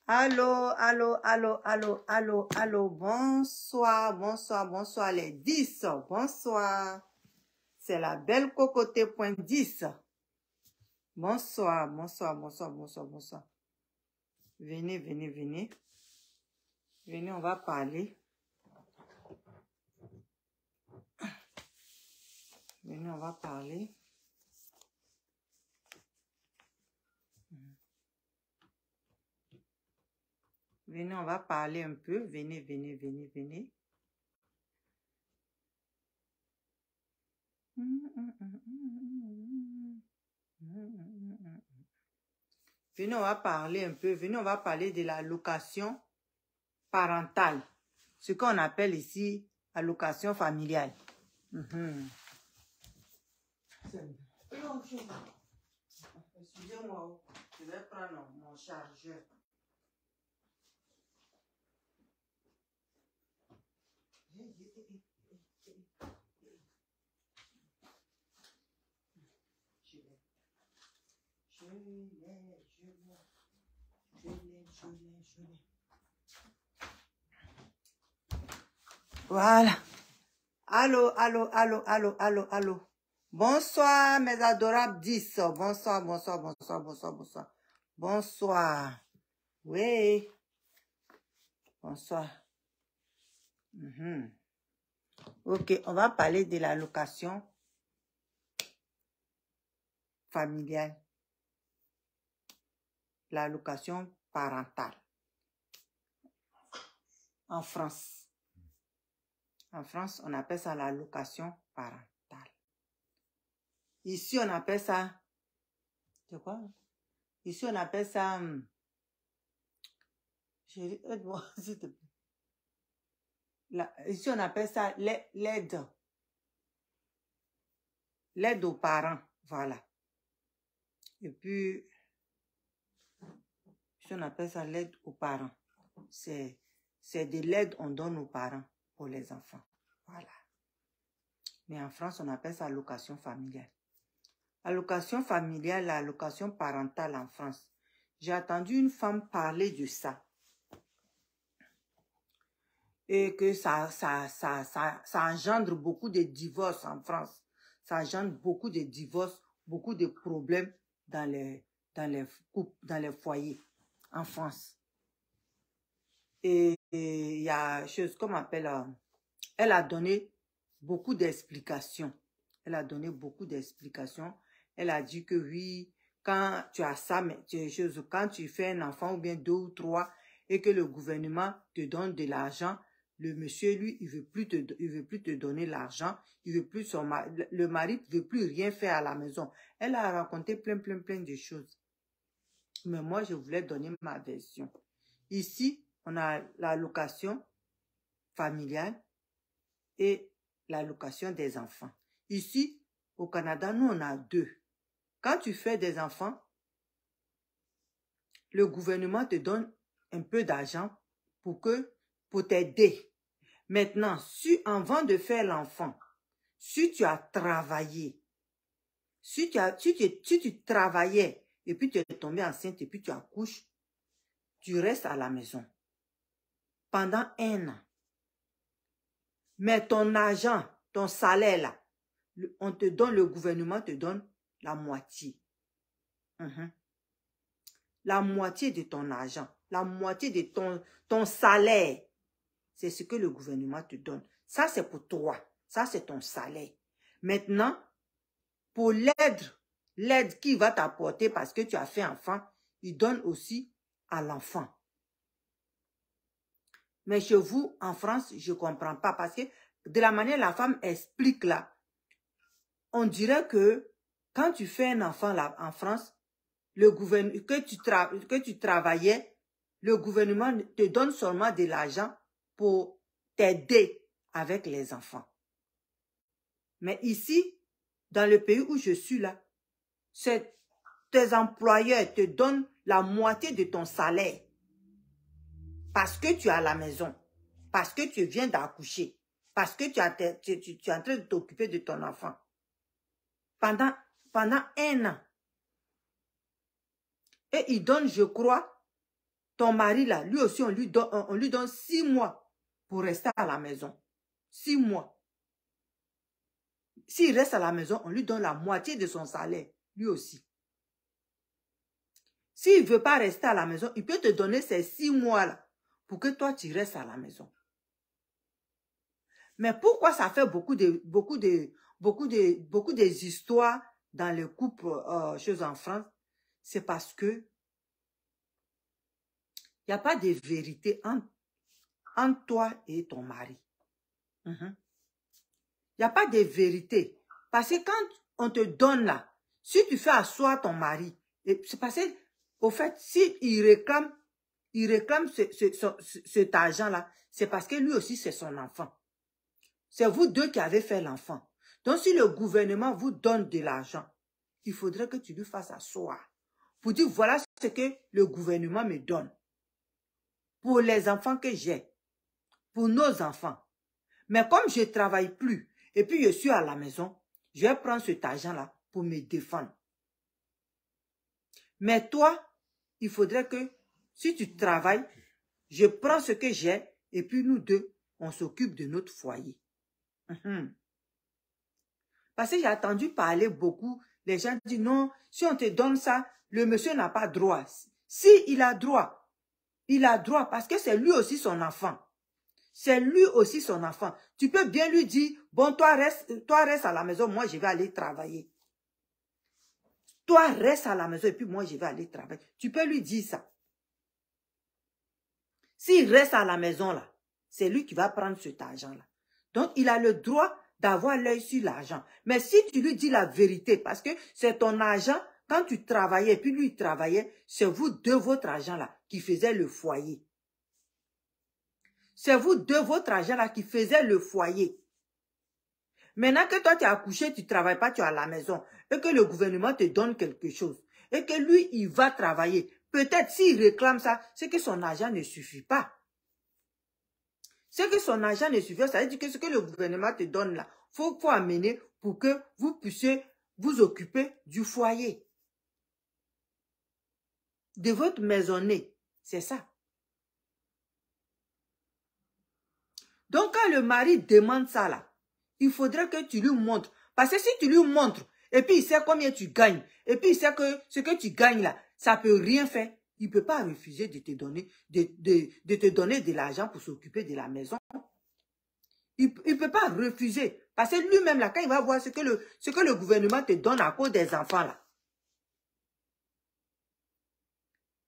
Allô, allô, allô, allô, allô, allô, bonsoir, bonsoir, bonsoir les 10, bonsoir. C'est la belle cocoté point 10. Bonsoir, bonsoir, bonsoir, bonsoir, bonsoir. Venez, venez, venez. Venez, on va parler. Venez, on va parler. Venez, on va parler un peu. Venez, venez, venez, venez. Venez, on va parler un peu. Venez, on va parler de l'allocation parentale. Ce qu'on appelle ici allocation familiale. Excusez-moi, je vais prendre mon chargeur. Voilà. Allô, allô, allô, allô, allô, allô. Bonsoir, mes adorables 10. Bonsoir, bonsoir, bonsoir, bonsoir, bonsoir. Bonsoir. Oui. Bonsoir. Ok, on va parler de l'allocation familiale. L'allocation parentale. En France. En France, on appelle ça l'allocation parentale. Ici, on appelle ça... C'est quoi? Ici, on appelle ça... Chérie, aide-moi, s'il te plaît. Ici, on appelle ça l'aide. L'aide aux parents, voilà. Et puis, ici, on appelle ça l'aide aux parents. C'est de l'aide qu'on donne aux parents pour les enfants. Voilà. Mais en France, on appelle ça allocation familiale. Allocation familiale, l'allocation parentale en France. J'ai entendu une femme parler de ça. Et que ça engendre beaucoup de divorces en France. Ça engendre beaucoup de divorces, beaucoup de problèmes dans les couples, dans les foyers en France. Et il y a chose comme appelle, elle a donné beaucoup d'explications. Elle a donné beaucoup d'explications. Elle a dit que oui, quand tu as ça, mais quand tu fais un enfant ou bien 2 ou 3 et que le gouvernement te donne de l'argent, le monsieur, lui, il veut plus te donner l'argent. Il veut plus le mari ne veut plus rien faire à la maison. Elle a raconté plein de choses. Mais moi, je voulais donner ma version. Ici, on a l'allocation familiale et l'allocation des enfants. Ici, au Canada, nous, on a 2. Quand tu fais des enfants, le gouvernement te donne un peu d'argent pour t'aider. Maintenant, avant de faire l'enfant, si tu as travaillé, si tu travaillais et puis tu es tombé enceinte et puis tu accouches, tu restes à la maison pendant 1 an. Mais ton argent, ton salaire là, le gouvernement te donne la moitié. La moitié de ton argent, la moitié de ton salaire. C'est ce que le gouvernement te donne. Ça, c'est pour toi. Ça, c'est ton salaire. Maintenant, pour l'aide qu'il va t'apporter parce que tu as fait enfant, il donne aussi à l'enfant. Mais chez vous, en France, je ne comprends pas parce que de la manière la femme explique là, on dirait que quand tu fais un enfant là en France, que tu travaillais, le gouvernement te donne seulement de l'argent pour t'aider avec les enfants. Mais ici, dans le pays où je suis là, tes employeurs te donnent la moitié de ton salaire parce que tu es à la maison, parce que tu viens d'accoucher, parce que tu es en train de t'occuper de ton enfant. Pendant 1 an. Et ils donnent, je crois, ton mari là, lui aussi, on lui donne 6 mois pour rester à la maison. 6 mois. S'il reste à la maison, on lui donne la moitié de son salaire, lui aussi. S'il ne veut pas rester à la maison, il peut te donner ces 6 mois-là pour que toi, tu restes à la maison. Mais pourquoi ça fait beaucoup des histoires dans les couples choses en France? C'est parce que il n'y a pas de vérité entre toi et ton mari. Il n'y a pas de vérité. Parce que quand on te donne là, si tu fais asseoir ton mari, c'est parce que, au fait, s'il réclame cet argent-là, c'est parce que lui aussi, c'est son enfant. C'est vous deux qui avez fait l'enfant. Donc, si le gouvernement vous donne de l'argent, il faudrait que tu lui fasses asseoir pour dire, voilà ce que le gouvernement me donne. Pour les enfants que j'ai, pour nos enfants. Mais comme je ne travaille plus, et puis je suis à la maison, je vais prendre cet argent-là pour me défendre. Mais toi, il faudrait que, si tu travailles, je prends ce que j'ai, et puis nous deux, on s'occupe de notre foyer. Parce que j'ai entendu parler beaucoup, les gens disent non, si on te donne ça, le monsieur n'a pas droit. Si, il a droit parce que c'est lui aussi son enfant. C'est lui aussi son enfant. Tu peux bien lui dire, bon, toi reste à la maison, moi je vais aller travailler. Toi reste à la maison et puis moi je vais aller travailler. Tu peux lui dire ça. S'il reste à la maison là, c'est lui qui va prendre cet argent-là. Donc il a le droit d'avoir l'œil sur l'argent. Mais si tu lui dis la vérité, parce que c'est ton argent, quand tu travaillais et puis lui il travaillait, c'est vous deux votre argent là qui faisait le foyer. C'est vous deux votre argent là qui faisait le foyer. Maintenant que toi tu as accouché, tu ne travailles pas, tu es à la maison, et que le gouvernement te donne quelque chose, et que lui il va travailler, peut-être s'il réclame ça, c'est que son argent ne suffit pas. C'est que son argent ne suffit pas, ça veut dire que ce que le gouvernement te donne là, faut amener pour que vous puissiez vous occuper du foyer. De votre maisonnée, c'est ça. Donc quand le mari demande ça là, il faudrait que tu lui montres. Parce que si tu lui montres, et puis il sait combien tu gagnes, et puis il sait que ce que tu gagnes là, ça ne peut rien faire, il ne peut pas refuser de te donner de l'argent pour s'occuper de la maison. Il ne peut pas refuser. Parce que lui-même, là, quand il va voir ce que le gouvernement te donne à cause des enfants, là,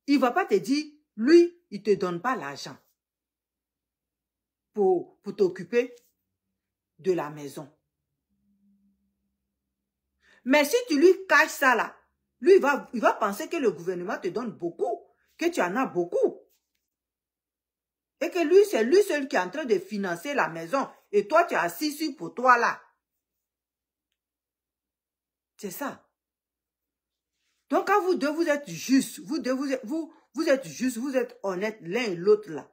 il ne va pas te dire, lui, il ne te donne pas l'argent pour t'occuper de la maison. Mais si tu lui caches ça, là, lui, il va penser que le gouvernement te donne beaucoup, que tu en as beaucoup. Et que lui, c'est lui seul qui est en train de financer la maison. Et toi, tu es assis sur pour toi, là. C'est ça. Donc, quand vous deux, vous êtes justes, vous êtes justes, vous êtes honnêtes l'un et l'autre, là.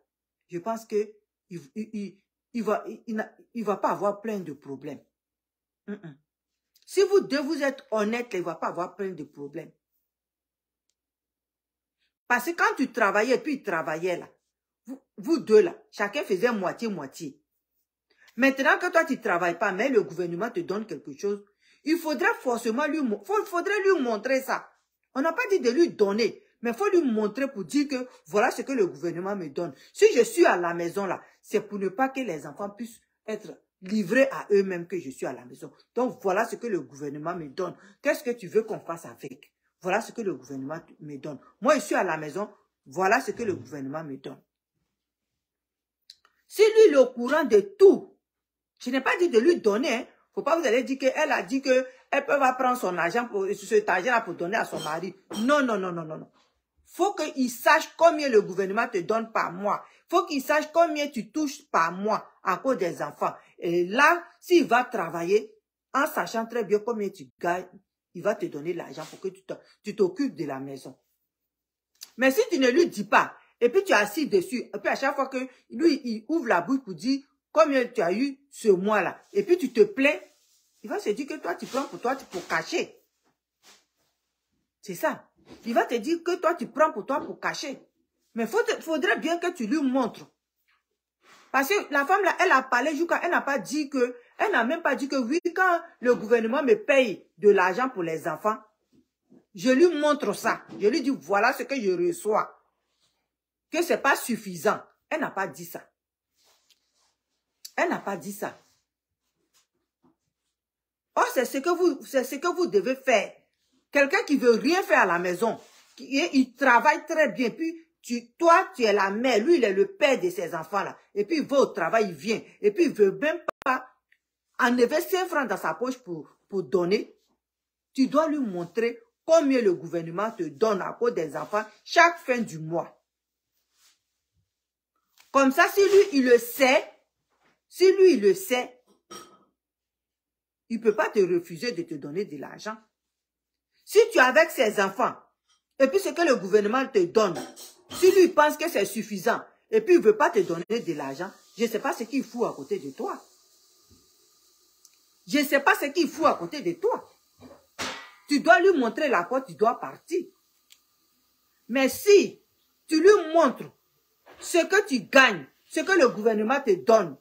Je pense que il va pas avoir plein de problèmes. Si vous deux, vous êtes honnêtes, il ne va pas avoir plein de problèmes. Parce que quand tu travaillais, puis il travaillait, là, vous deux, là, chacun faisait moitié-moitié. Maintenant que toi, tu ne travailles pas, mais le gouvernement te donne quelque chose, il faudrait forcément lui montrer ça. On n'a pas dit de lui donner, mais il faut lui montrer pour dire que voilà ce que le gouvernement me donne. Si je suis à la maison, là, c'est pour ne pas que les enfants puissent être livrés à eux-mêmes que je suis à la maison. Donc, voilà ce que le gouvernement me donne. Qu'est-ce que tu veux qu'on fasse avec? Voilà ce que le gouvernement me donne. Moi, je suis à la maison, voilà ce que le gouvernement me donne. Si lui, il est au courant de tout, je n'ai pas dit de lui donner, hein. Faut pas vous allez dire qu'elle a dit qu'elle peut prendre son argent, cet argent-là pour donner à son mari. Non, non, non, non, non, non. Faut qu'il sache combien le gouvernement te donne par mois. Faut qu'il sache combien tu touches par mois à cause des enfants. Et là, s'il va travailler, en sachant très bien combien tu gagnes, il va te donner l'argent pour que tu t'occupes de la maison. Mais si tu ne lui dis pas, et puis tu es assis dessus, et puis à chaque fois que lui, il ouvre la bouche pour dire combien tu as eu ce mois-là, et puis tu te plains, il va se dire que toi, tu prends pour toi pour cacher. C'est ça. Il va te dire que toi, tu prends pour toi pour cacher. Mais faudrait bien que tu lui montres. Parce que la femme là, elle a parlé jusqu'à, elle n'a pas dit que, elle n'a même pas dit que oui, quand le gouvernement me paye de l'argent pour les enfants, je lui montre ça. Je lui dis, voilà ce que je reçois. Que c'est pas suffisant. Elle n'a pas dit ça. Elle n'a pas dit ça. Or, c'est ce que vous devez faire. Quelqu'un qui veut rien faire à la maison, il travaille très bien, puis toi, tu es la mère, lui, il est le père de ses enfants-là. Et puis, il va au travail, il vient. Et puis, il ne veut même pas enlever 5 francs dans sa poche pour donner. Tu dois lui montrer combien le gouvernement te donne à cause des enfants chaque fin du mois. Comme ça, si lui, il le sait, il ne peut pas te refuser de te donner de l'argent. Si tu es avec ses enfants, et puis ce que le gouvernement te donne, si lui pense que c'est suffisant, et puis il ne veut pas te donner de l'argent, je ne sais pas ce qu'il fout à côté de toi. Je ne sais pas ce qu'il fout à côté de toi. Tu dois lui montrer la porte, tu dois partir. Mais si tu lui montres ce que tu gagnes, ce que le gouvernement te donne,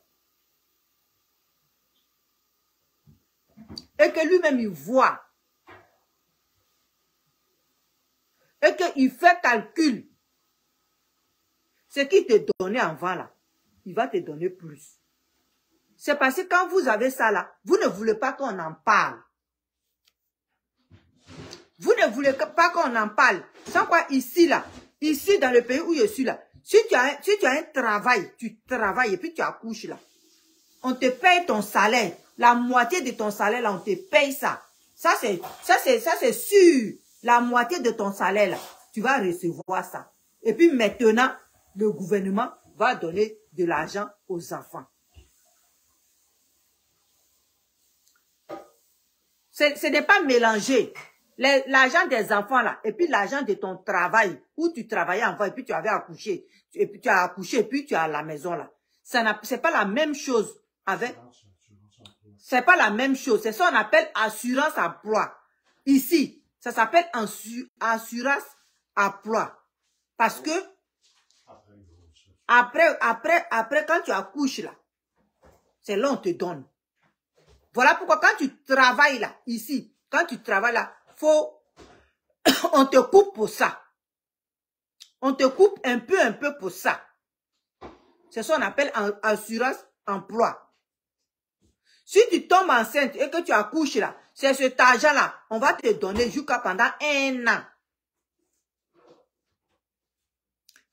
et que lui-même il voit, et qu'il fait calcul, ce qu'il te donnait avant là, il va te donner plus. C'est parce que quand vous avez ça là, vous ne voulez pas qu'on en parle. Vous ne voulez pas qu'on en parle. Sans quoi ici là, ici dans le pays où je suis là, si tu as un travail, tu travailles et puis tu accouches là, on te paye ton salaire. La moitié de ton salaire là, on te paye ça. Ça c'est sûr. La moitié de ton salaire là, tu vas recevoir ça. Et puis maintenant, le gouvernement va donner de l'argent aux enfants. Ce n'est pas mélangé. L'argent des enfants là, et puis l'argent de ton travail, où tu travaillais avant, et puis tu avais accouché, et puis tu as accouché, et puis tu es à la maison là. C'est pas la même chose avec... C'est pas la même chose. C'est ça qu'on appelle assurance emploi. Ici, ça s'appelle assurance emploi. Parce que après, quand tu accouches là, c'est là on te donne. Voilà pourquoi quand tu travailles là, ici, quand tu travailles là, on te coupe pour ça. On te coupe un peu pour ça. C'est ça qu'on appelle assurance emploi. Si tu tombes enceinte et que tu accouches là, c'est cet argent-là, on va te donner jusqu'à pendant 1 an.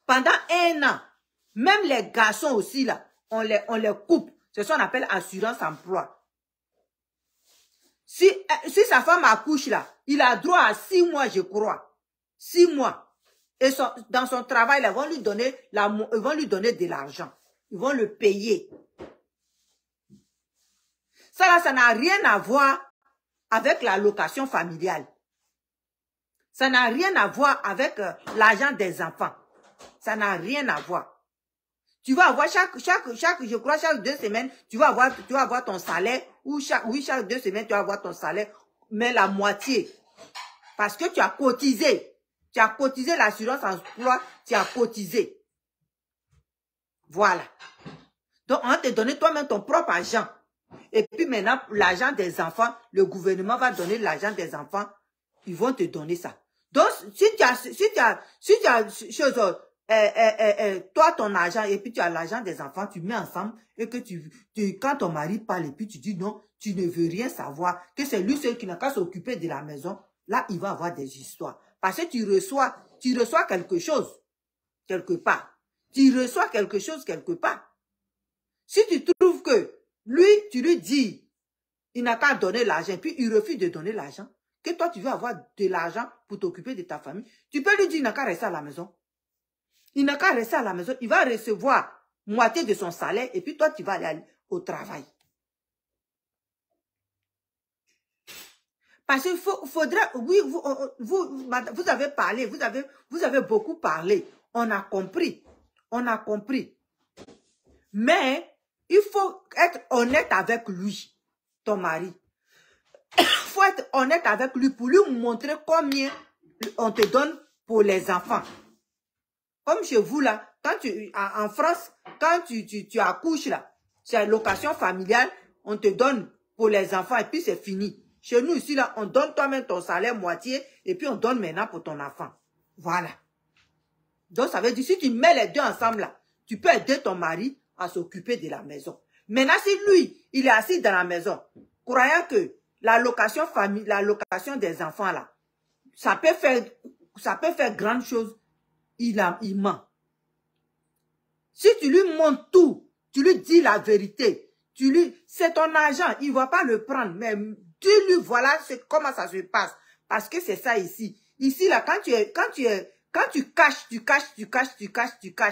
Pendant 1 an. Même les garçons aussi là, on les coupe. C'est ça qu'on appelle assurance emploi. Si sa femme accouche là, il a droit à 6 mois, je crois. 6 mois. Et dans son travail, là, ils vont lui donner de l'argent. Ils vont le payer. Ça là, ça n'a rien à voir avec la location familiale. Ça n'a rien à voir avec l'argent des enfants. Ça n'a rien à voir. Tu vas avoir je crois, chaque 2 semaines, tu vas avoir ton salaire, ou chaque 2 semaines, tu vas avoir ton salaire, mais la moitié. Parce que tu as cotisé. Tu as cotisé l'assurance emploi, tu as cotisé. Voilà. Donc, on va te donner toi-même ton propre argent. Et puis maintenant, l'argent des enfants, le gouvernement va donner l'argent des enfants. Ils vont te donner ça. Donc, si tu as toi, ton argent, et puis tu as l'argent des enfants, tu mets ensemble, et que quand ton mari parle, et puis tu dis non, tu ne veux rien savoir, que c'est lui seul qui n'a qu'à s'occuper de la maison, là, il va avoir des histoires. Parce que tu reçois quelque chose, quelque part. Tu reçois quelque chose, quelque part. Si tu trouves que lui, tu lui dis, il n'a qu'à donner l'argent, puis il refuse de donner l'argent, que toi, tu veux avoir de l'argent pour t'occuper de ta famille, tu peux lui dire, il n'a qu'à rester à la maison. Il n'a qu'à rester à la maison, il va recevoir moitié de son salaire, et puis toi, tu vas aller au travail. Parce qu'il faudrait, oui, vous avez parlé, vous avez beaucoup parlé. On a compris. Mais, il faut être honnête avec lui, ton mari. Il faut être honnête avec lui pour lui montrer combien on te donne pour les enfants. Comme chez vous, là, quand en France, quand tu accouches, là, c'est location familiale, on te donne pour les enfants et puis c'est fini. Chez nous, ici, là, on donne toi-même ton salaire moitié et puis on donne maintenant pour ton enfant. Voilà. Donc, ça veut dire, si tu mets les deux ensemble, là, tu peux aider ton mari à s'occuper de la maison. Maintenant, si lui, il est assis dans la maison, croyant que la location des enfants, là, ça peut faire grande chose, il ment. Si tu lui montres tout, tu lui dis la vérité, c'est ton argent, il ne va pas le prendre, mais dis-lui, voilà comment ça se passe. Parce que c'est ça ici. Ici, là, quand tu caches,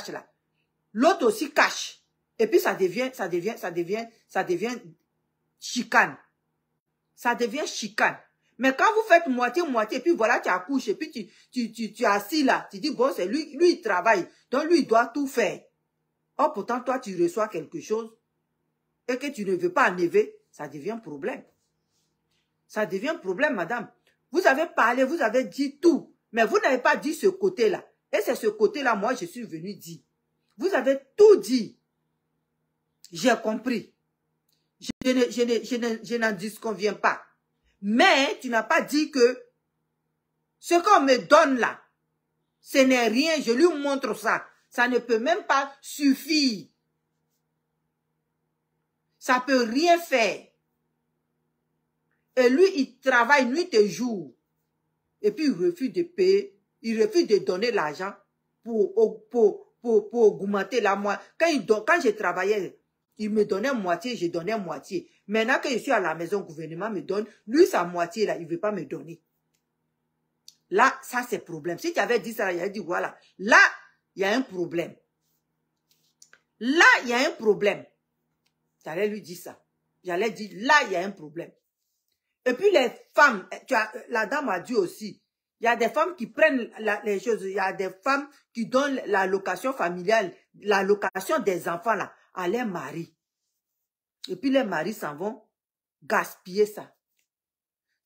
là, l'autre aussi cache. Et puis ça devient chicane. Ça devient chicane. Mais quand vous faites moitié, et puis voilà, tu accouches, et puis tu es assis là, tu dis, bon, c'est lui, il travaille, donc lui, il doit tout faire. Or, pourtant, toi, tu reçois quelque chose, et que tu ne veux pas enlever, ça devient problème. Ça devient problème, madame. Vous avez parlé, vous avez dit tout, mais vous n'avez pas dit ce côté-là. Et c'est ce côté-là, moi, je suis venu dire. Vous avez tout dit. J'ai compris. Je n'en disconviens pas. Mais tu n'as pas dit que ce qu'on me donne là, ce n'est rien. Je lui montre ça. Ça ne peut même pas suffire. Ça peut rien faire. Et lui, il travaille nuit et jour. Et puis, il refuse de payer. Il refuse de donner l'argent pour augmenter la moitié. Quand je travaillais, il me donnait moitié, je donnais moitié. Maintenant que je suis à la maison, le gouvernement me donne. Lui, sa moitié, là, il ne veut pas me donner. Là, ça, c'est problème. Si tu avais dit ça, il a dit, voilà. Là, il y a un problème. Là, il y a un problème. J'allais lui dire ça. J'allais dire, là, il y a un problème. Et puis les femmes, la dame a dit aussi, il y a des femmes qui prennent les choses, il y a des femmes qui donnent la location familiale, la location des enfants là, à leurs maris. Et puis les maris s'en vont gaspiller ça.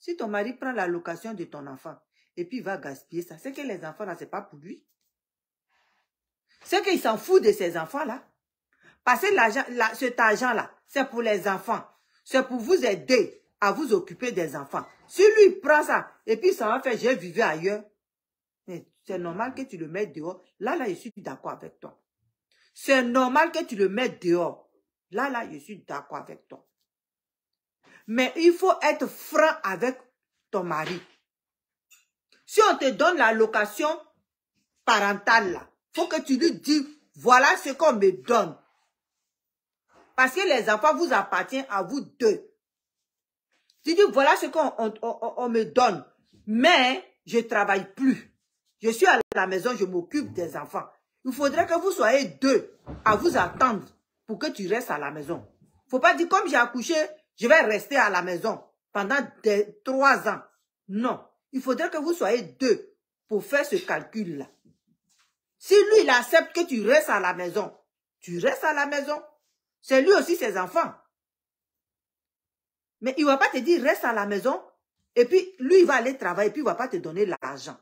Si ton mari prend la location de ton enfant, et puis il va gaspiller ça, c'est que les enfants là, c'est pas pour lui. C'est qu'il s'en fout de ces enfants là. Parce que cet argent là, c'est pour les enfants. C'est pour vous aider à vous occuper des enfants. Si lui prend ça, et puis ça va faire, j'ai vécu ailleurs, c'est normal que tu le mettes dehors. Là, je suis d'accord avec toi. C'est normal que tu le mettes dehors. Là, je suis d'accord avec toi. Mais il faut être franc avec ton mari. Si on te donne la location parentale, là, faut que tu lui dises, voilà ce qu'on me donne. Parce que les enfants vous appartiennent à vous deux. Tu dis, voilà ce qu'on me donne. Mais je ne travaille plus. Je suis à la maison, je m'occupe des enfants. Il faudrait que vous soyez deux à vous attendre pour que tu restes à la maison. Il ne faut pas dire, comme j'ai accouché, je vais rester à la maison pendant 3 ans. Non. Il faudrait que vous soyez deux pour faire ce calcul-là. Si lui, il accepte que tu restes à la maison, tu restes à la maison. C'est lui aussi ses enfants. Mais il ne va pas te dire, reste à la maison, et puis lui, il va aller travailler, et puis il ne va pas te donner l'argent.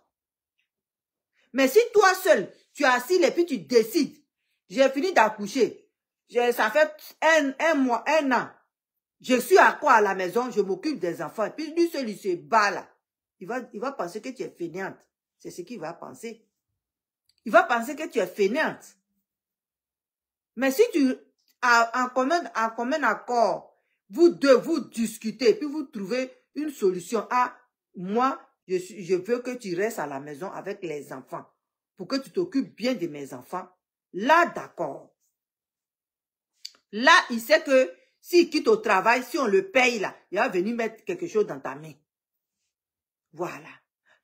Mais si toi seul, tu es assis, et puis tu décides, j'ai fini d'accoucher, ça fait un mois, 1 an, je suis à quoi à la maison, je m'occupe des enfants, et puis lui seul, il se bat là. Il va penser que tu es fainéante. C'est ce qu'il va penser. Il va penser que tu es fainéante. Mais si tu, en commun accord, vous deux, vous discutez, puis vous trouvez une solution. Ah, moi, je veux que tu restes à la maison avec les enfants, pour que tu t'occupes bien de mes enfants. Là, d'accord. Là, il sait que s'il quitte au travail, si on le paye là, il va venir mettre quelque chose dans ta main. Voilà.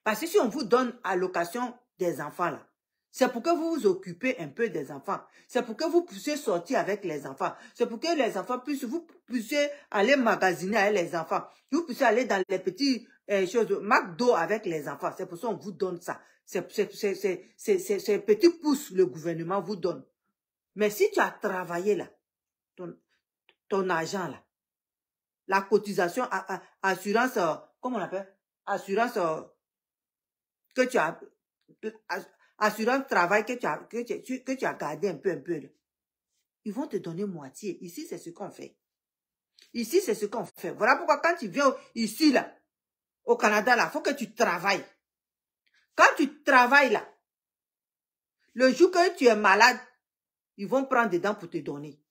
Parce que si on vous donne allocation des enfants là, c'est pour que vous vous occupez un peu des enfants. C'est pour que vous puissiez sortir avec les enfants. C'est pour que les enfants vous puissiez aller magasiner avec les enfants. Vous puissiez aller dans les petites choses, McDo avec les enfants. C'est pour ça qu'on vous donne ça. C'est petits pouces le gouvernement vous donne. Mais si tu as travaillé là, ton argent là, la cotisation, assurance, comment on appelle? Assurance que tu as... assurance travail que tu as gardé un peu là. Ils vont te donner moitié. Ici, c'est ce qu'on fait. Ici, c'est ce qu'on fait. Voilà pourquoi quand tu viens ici, là, au Canada, là, il faut que tu travailles. Quand tu travailles, là, le jour que tu es malade, ils vont prendre dedans pour te donner.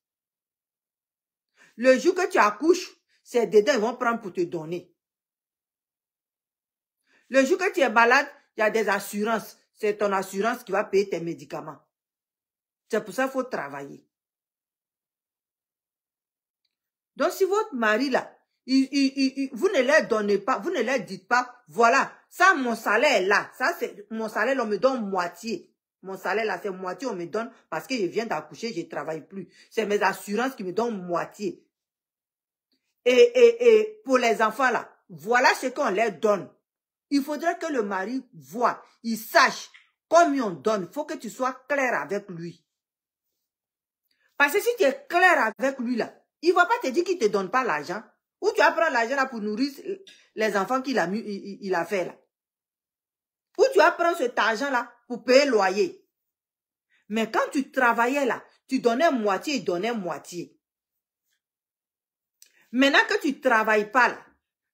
Le jour que tu accouches, c'est dedans, ils vont prendre pour te donner. Le jour que tu es malade, il y a des assurances. C'est ton assurance qui va payer tes médicaments. C'est pour ça qu'il faut travailler. Donc, si votre mari, là, vous ne leur donnez pas, vous ne leur dites pas, voilà, ça, mon salaire est là. Ça, c'est mon salaire, on me donne moitié. Mon salaire, là, c'est moitié, on me donne parce que je viens d'accoucher, je ne travaille plus. C'est mes assurances qui me donnent moitié. Et pour les enfants, là, voilà ce qu'on leur donne. Il faudrait que le mari voie, il sache combien on donne. Il faut que tu sois clair avec lui. Parce que si tu es clair avec lui, là, il ne va pas te dire qu'il ne te donne pas l'argent. Ou tu vas prendre l'argent là pour nourrir les enfants qu'il a, il a fait là. Ou tu vas prendre cet argent là pour payer le loyer. Mais quand tu travaillais là, tu donnais moitié, il donnait moitié. Maintenant que tu ne travailles pas là,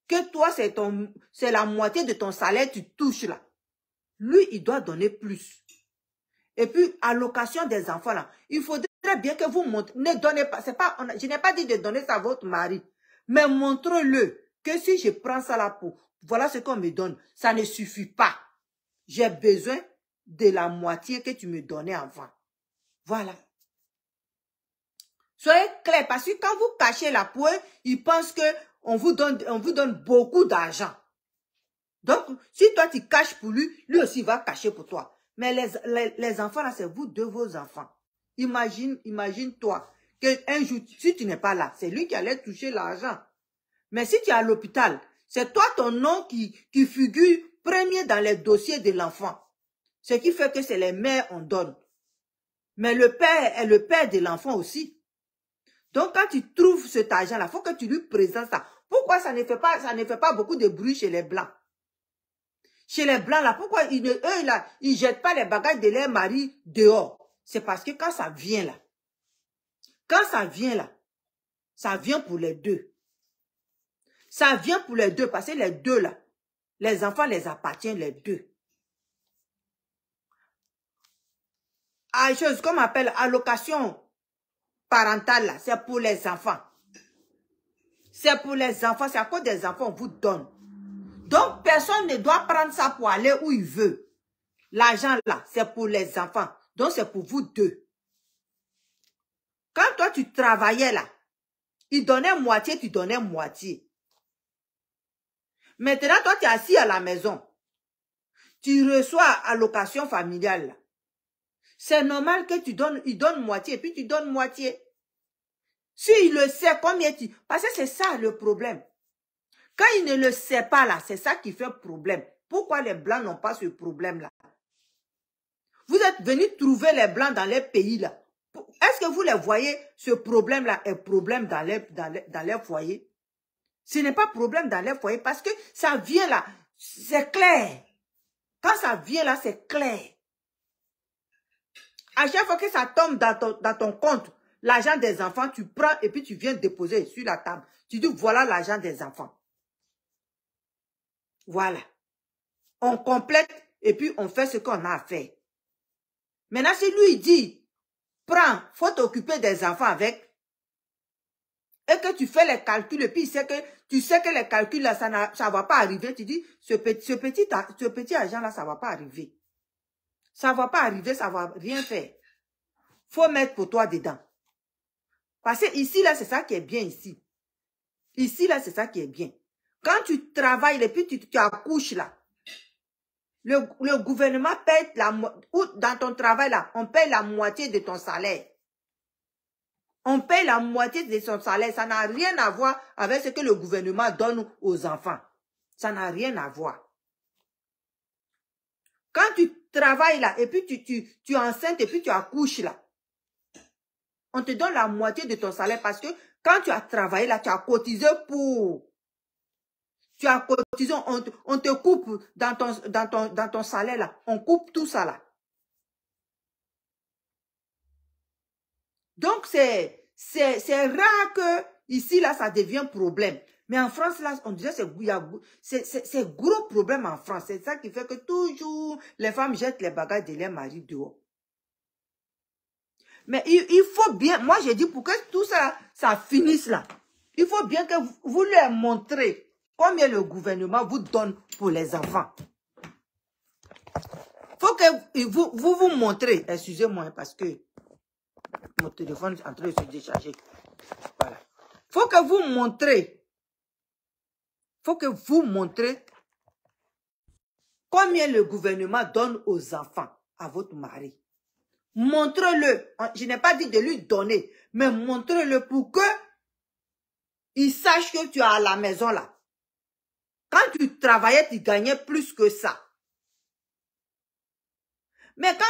que toi c'est la moitié de ton salaire tu touches là. Lui, il doit donner plus. Et puis, allocation des enfants là, il faudrait bien que vous montrez, ne donnez pas, je n'ai pas dit de donner ça à votre mari, mais montrez-le que si je prends ça là pour, voilà ce qu'on me donne, ça ne suffit pas. J'ai besoin de la moitié que tu me donnais avant. Voilà. Soyez clair, parce que quand vous cachez la poêle, ils pensent que on vous donne beaucoup d'argent. Donc, si toi tu caches pour lui, lui aussi va cacher pour toi. Mais les enfants là, c'est vous deux vos enfants. Imagine-toi qu'un jour, si tu n'es pas là, c'est lui qui allait toucher l'argent. Mais si tu es à l'hôpital, c'est toi ton nom qui figure premier dans les dossiers de l'enfant. Ce qui fait que c'est les mères on donne. Mais le père est le père de l'enfant aussi. Donc, quand tu trouves cet argent-là, il faut que tu lui présentes ça. Pourquoi ça ne fait pas beaucoup de bruit chez les Blancs? Chez les Blancs, là, pourquoi ils ne jettent pas les bagages de leur mari dehors? C'est parce que quand ça vient là, ça vient pour les deux. Ça vient pour les deux, parce que les deux là, les enfants les appartiennent les deux. Ah, chose qu'on appelle allocation parentale là, c'est pour les enfants. C'est pour les enfants, c'est à cause des enfants on vous donne. Donc, personne ne doit prendre ça pour aller où il veut. L'argent là, c'est pour les enfants. Donc, c'est pour vous deux. Quand toi, tu travaillais là, il donnait moitié, tu donnais moitié. Maintenant, toi, tu es assis à la maison. Tu reçois allocation familiale. C'est normal que il donne moitié, et puis tu donnes moitié. S'il le sait, combien tu... Parce que c'est ça le problème. Quand il ne le sait pas là, c'est ça qui fait problème. Pourquoi les Blancs n'ont pas ce problème-là? Vous êtes venus trouver les Blancs dans les pays là. Est-ce que vous les voyez, ce problème-là est problème dans les foyers? Ce n'est pas problème dans les foyers parce que ça vient là, c'est clair. Quand ça vient là, c'est clair. À chaque fois que ça tombe dans ton compte, l'argent des enfants, tu prends et puis tu viens déposer sur la table. Tu dis, voilà l'argent des enfants. Voilà. On complète et puis on fait ce qu'on a à faire. Maintenant, si lui dit, prends, faut t'occuper des enfants avec, et que tu fais les calculs, et puis tu sais que les calculs, là, ça ne va pas arriver, tu dis, ce petit argent-là, ça ne va pas arriver. Ça ne va pas arriver, ça ne va rien faire. Faut mettre pour toi dedans. Parce que ici, là, c'est ça qui est bien ici. Ici, là, c'est ça qui est bien. Quand tu travailles et puis tu accouches, là, le gouvernement paye ou dans ton travail, là, on paye la moitié de ton salaire. On paye la moitié de son salaire. Ça n'a rien à voir avec ce que le gouvernement donne aux enfants. Ça n'a rien à voir. Quand tu travailles là, et puis tu es enceinte et puis tu accouches là, on te donne la moitié de ton salaire parce que quand tu as travaillé là, tu as cotisé pour. Tu as cotisé, on te coupe dans ton salaire là. On coupe tout ça là. Donc, c'est rare que ici, là, ça devient problème. Mais en France, là, on dirait que c'est gros problème en France. C'est ça qui fait que toujours, les femmes jettent les bagages de leur mari dehors. Mais il faut bien, moi j'ai dit pour que tout ça, ça finisse là, il faut bien que vous leur montrez combien le gouvernement vous donne pour les enfants. Faut que vous montrez, excusez-moi parce que mon téléphone est en train de se décharger. Voilà. Faut que vous montrez combien le gouvernement donne aux enfants, à votre mari. Montre-le. Je n'ai pas dit de lui donner, mais montre-le pour que il sache que tu es à la maison là. Quand tu travaillais, tu gagnais plus que ça. Mais quand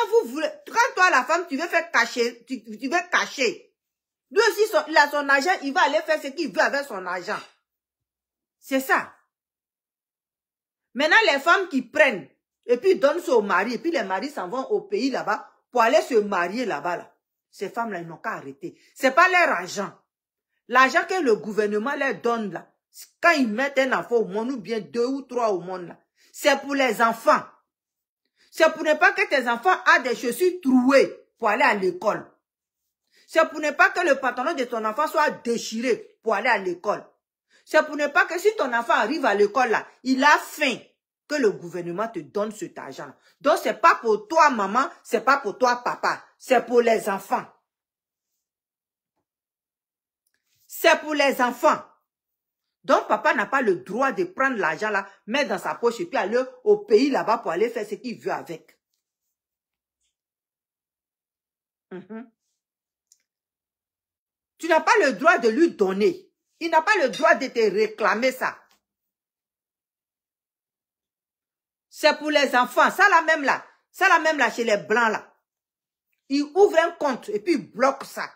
toi la femme, tu veux faire cacher, tu veux cacher. Lui aussi, il a son argent, il va aller faire ce qu'il veut avec son argent. C'est ça. Maintenant, les femmes qui prennent, et puis donnent ça au mari, et puis les maris s'en vont au pays là-bas, pour aller se marier là-bas, là. Ces femmes-là, ils n'ont qu'à arrêter. C'est pas leur argent. L'argent que le gouvernement leur donne, là, quand ils mettent un enfant au monde, ou bien 2 ou 3 au monde, là, c'est pour les enfants. C'est pour ne pas que tes enfants aient des chaussures trouées pour aller à l'école. C'est pour ne pas que le pantalon de ton enfant soit déchiré pour aller à l'école. C'est pour ne pas que si ton enfant arrive à l'école, là, il a faim, que le gouvernement te donne cet argent. Donc, c'est pas pour toi, maman, c'est pas pour toi, papa. C'est pour les enfants. C'est pour les enfants. Donc, papa n'a pas le droit de prendre l'argent là, mettre dans sa poche et puis aller au pays là-bas pour aller faire ce qu'il veut avec. Tu n'as pas le droit de lui donner. Il n'a pas le droit de te réclamer ça. C'est pour les enfants. Ça là même là, chez les blancs là. Ils ouvrent un compte et puis ils bloquent ça.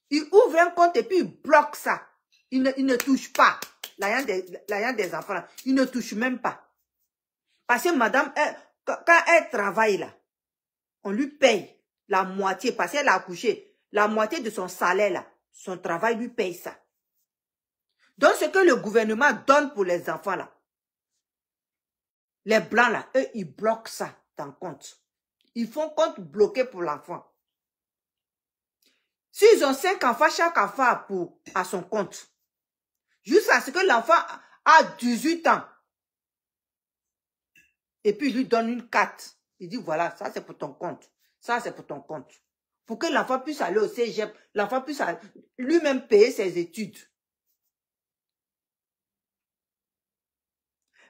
Ils ouvrent un compte et puis ils bloquent ça. Ils ne touchent pas l'argent des enfants là. Ils ne touchent même pas. Parce que madame, quand elle travaille là, on lui paye la moitié parce qu'elle a accouché. La moitié de son salaire là, son travail lui paye ça. Donc ce que le gouvernement donne pour les enfants là, les blancs là, eux, ils bloquent ça dans le compte. Ils font compte bloqué pour l'enfant. S'ils ont 5 enfants, chaque enfant a son compte. Jusqu'à ce que l'enfant a 18 ans. Et puis, il lui donne une carte. Il dit, voilà, ça c'est pour ton compte. Ça c'est pour ton compte. Pour que l'enfant puisse aller au cégep, l'enfant puisse lui-même payer ses études.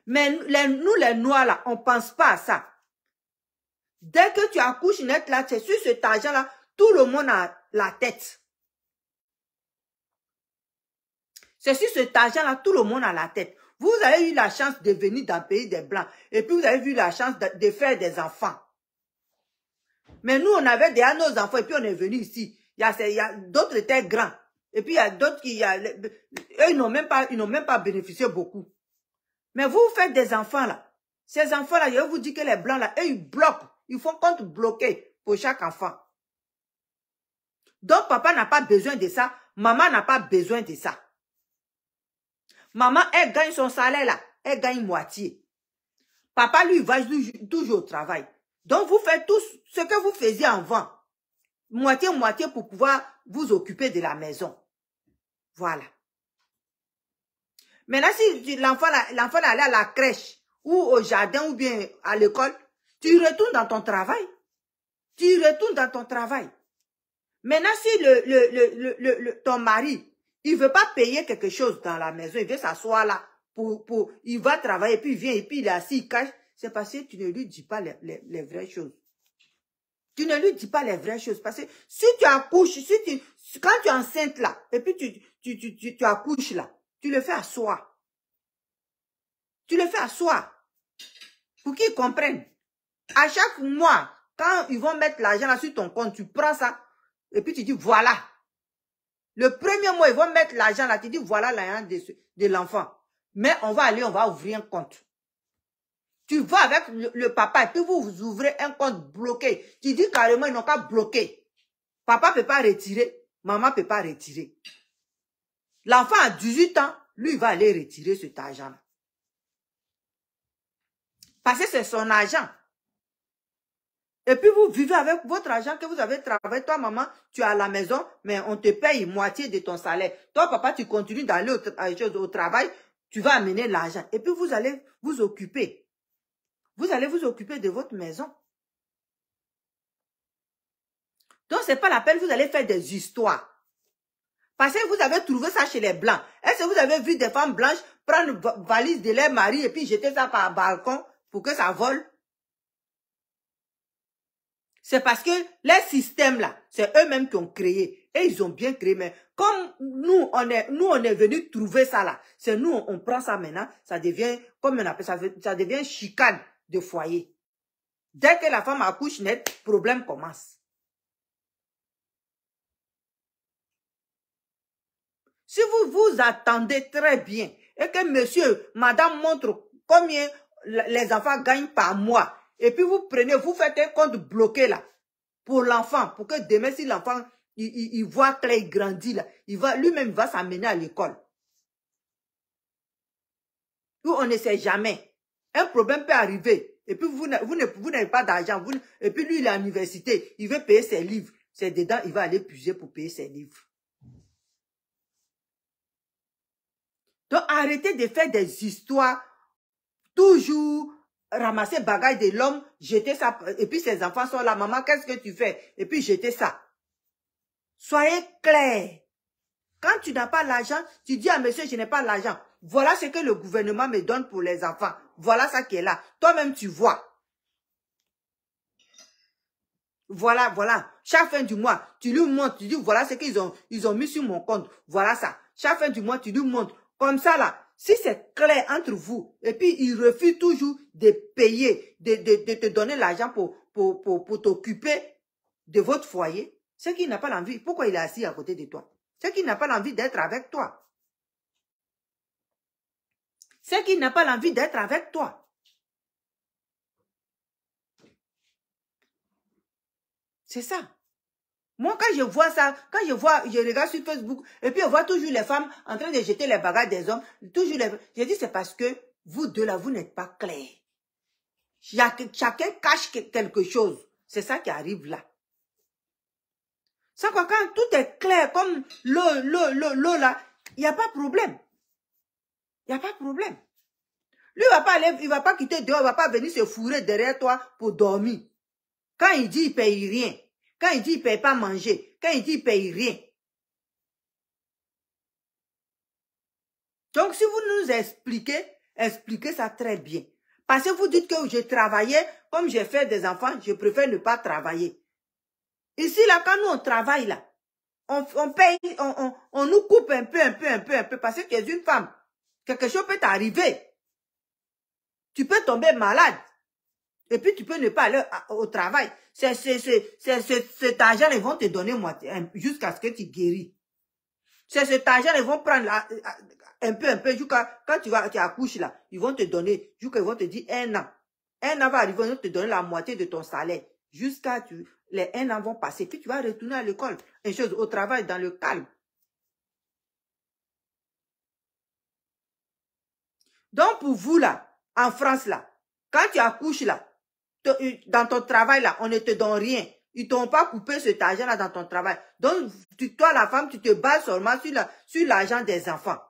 Mais nous, les Noirs, là, on ne pense pas à ça. Dès que tu accouches net, là, c'est sur cet argent-là, tout le monde a la tête. C'est sur cet argent-là, tout le monde a la tête. Vous avez eu la chance de venir dans le pays des Blancs. Et puis, vous avez eu la chance de faire des enfants. Mais nous, on avait déjà nos enfants et puis on est venu ici. Il y a d'autres étaient grands. Et puis, il y a d'autres qui... Eux, ils n'ont même pas bénéficié beaucoup. Mais vous faites des enfants là. Ces enfants là, je vous dis que les blancs là, eux ils bloquent. Ils font compte bloqué pour chaque enfant. Donc papa n'a pas besoin de ça. Maman n'a pas besoin de ça. Maman, elle gagne son salaire là. Elle gagne moitié. Papa lui va toujours au travail. Donc vous faites tout ce que vous faisiez avant. Moitié pour pouvoir vous occuper de la maison. Voilà. Maintenant, si l'enfant allait à la crèche, ou au jardin, ou bien à l'école, tu retournes dans ton travail. Tu retournes dans ton travail. Maintenant, si ton mari, il veut pas payer quelque chose dans la maison, il veut s'asseoir là, il va travailler, puis il vient, et puis il est assis, il cache, c'est parce que tu ne lui dis pas les vraies choses. Tu ne lui dis pas les vraies choses. Parce que si tu accouches, quand tu es enceinte là, et puis tu accouches là, tu le fais asseoir. Tu le fais asseoir. Pour qu'ils comprennent. À chaque mois, quand ils vont mettre l'argent là sur ton compte, tu prends ça. Et puis tu dis, voilà. Le premier mois, ils vont mettre l'argent là. Tu dis, voilà l'argent de l'enfant. Mais on va ouvrir un compte. Tu vas avec le papa et puis vous ouvrez un compte bloqué. Tu dis carrément, ils n'ont qu'à bloquer. Papa ne peut pas retirer, maman ne peut pas retirer. L'enfant a 18 ans, lui, il va aller retirer cet argent-là. Parce que c'est son argent. Et puis vous vivez avec votre argent que vous avez travaillé. Toi, maman, tu es à la maison, mais on te paye moitié de ton salaire. Toi, papa, tu continues d'aller au travail, tu vas amener l'argent. Et puis vous allez vous occuper. Vous allez vous occuper de votre maison. Donc, ce n'est pas la peine, vous allez faire des histoires. Parce que vous avez trouvé ça chez les Blancs. Est-ce que vous avez vu des femmes blanches prendre une valise de leur mari et puis jeter ça par le balcon pour que ça vole? C'est parce que les systèmes là, c'est eux-mêmes qui ont créé. Et ils ont bien créé. Mais comme nous, on est venus trouver ça là. C'est nous, on prend ça maintenant. Ça devient, comme on appelle ça, ça devient chicane de foyer. Dès que la femme accouche net, problème commence. Si vous attendez très bien et que monsieur, madame montre combien les enfants gagnent par mois, et puis vous prenez, vous faites un compte bloqué là, pour l'enfant, pour que demain, si l'enfant, il voit que là, il grandit là, lui-même va s'amener à l'école. Nous, on ne sait jamais. Un problème peut arriver, et puis vous n'avez pas d'argent, et puis lui, il est à l'université, il veut payer ses livres. C'est dedans, il va aller puiser pour payer ses livres. Donc, arrêtez de faire des histoires, toujours ramasser bagaille de l'homme, jeter ça, et puis ses enfants sont là, maman, qu'est-ce que tu fais? Et puis jeter ça. Soyez clairs. Quand tu n'as pas l'argent, tu dis à monsieur, je n'ai pas l'argent. Voilà ce que le gouvernement me donne pour les enfants. Voilà ça qui est là. Toi-même, tu vois. Voilà, voilà. Chaque fin du mois, tu lui montres, tu dis, voilà ce qu'ils ont mis sur mon compte. Voilà ça. Chaque fin du mois, tu lui montres. Comme ça, là, si c'est clair entre vous, et puis il refuse toujours de payer, de te donner l'argent pour t'occuper de votre foyer, c'est qu'il n'a pas l'envie. Pourquoi il est assis à côté de toi? C'est qu'il n'a pas l'envie d'être avec toi. C'est qu'il n'a pas l'envie d'être avec toi. C'est ça. Moi, quand je vois ça, je regarde sur Facebook, et puis je vois toujours les femmes en train de jeter les bagages des hommes, je dis c'est parce que vous deux là, vous n'êtes pas clairs. Chacun cache quelque chose. C'est ça qui arrive là. Ça, quand tout est clair, comme l'eau là, il n'y a pas de problème. Il n'y a pas de problème. Lui, il va pas quitter dehors, il va pas venir se fourrer derrière toi pour dormir. Quand il dit, il paye rien. Quand il dit, il ne paye pas manger. Quand il dit, il ne paye rien. Donc, si vous nous expliquez ça très bien. Parce que vous dites que je travaillais, comme j'ai fait des enfants, je préfère ne pas travailler. Ici, là, quand nous, on travaille, là, on paye, on nous coupe un peu, parce que tu es une femme. Quelque chose peut t'arriver. Tu peux tomber malade. Et puis, tu peux ne pas aller au travail. Cet argent, ils vont te donner jusqu'à ce que tu guéris. C'est cet argent, ils vont prendre un peu, jusqu'à quand tu accouches là, ils vont te donner, jusqu'à ils vont te dire 1 an. 1 an va arriver, ils vont te donner la moitié de ton salaire. Jusqu'à les 1 an vont passer. Puis tu vas retourner à l'école. Une chose, au travail, dans le calme. Donc, pour vous là, en France là, quand tu accouches là, dans ton travail là, on ne te donne rien. Ils t'ont pas coupé cet argent-là dans ton travail. Donc, toi, la femme, tu te bases seulement sur l'argent des enfants.